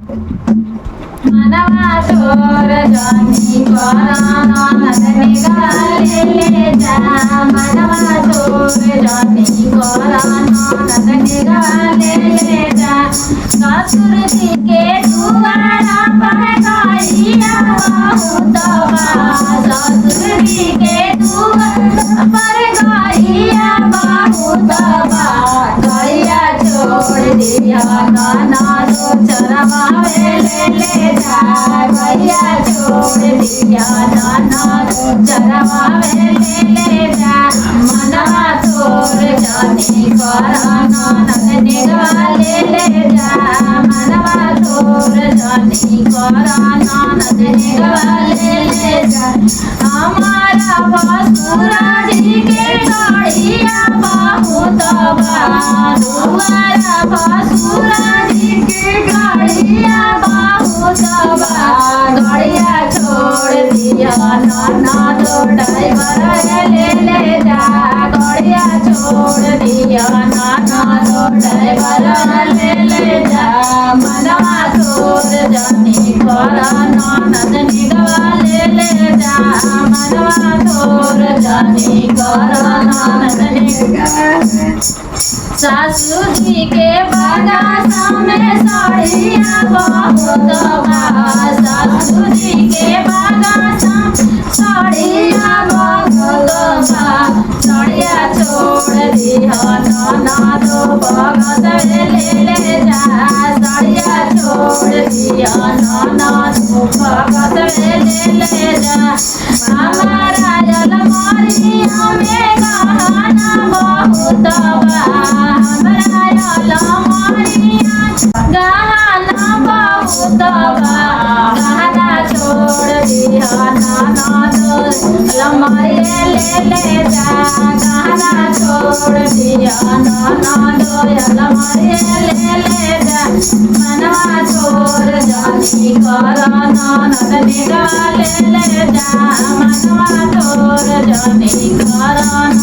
मनवा तोर जानी कराना नदने गाले ले जा। मनवा तोर जानी कराना नदने गाले ले जा। ससुर जी के दुआरा पर गाड़िया बहुतवा। ससुर जी के दुआरा पर गाड़िया बहुतवा। गाड़िया छोड़ दिया गाना दो चरवावे ले जा। गैया छोड़ दिया नाना चरवावे ले जा। मनवा तोर जानी कराना नदने गाले ले जा। मनवा तोर जानी कराना नदने गाले ले जा। हमारा भसुरा जी के गाड़िया बहुतवा। हमारा भसुरा जी के गाड़िया बहुतवा। गाड़िया छोड़ दिया नाना दो ड्राइवर ले जा। गाड़िया छोड़ दिया नाना दो ड्राइवर ले जा। मनवा तोर जानी कराना नदने गाले ले जा। मनवा तोर जानी कराना नदने गाले। सासू जी के बगासा में साड़िया बहुतवा। सासू जी के बगासा साड़िया बहुतवा। साड़िया छोड़ दिया नाना दो भगत ले जा। साड़िया छोड़ दिया नाना दो भगत ले जा। हमारा अलमारिया में गहना बहुतवा। हमारा अलमारिया गहना बहुतवा। गहना छोड़ दिया नाना दो अलमारी ले जा। गहना छोड़ दिया नाना दो अलमारी ले जा। मनवा तोर जानी कराना नदने गाले ले जा। मनवा तोर जानी कराना।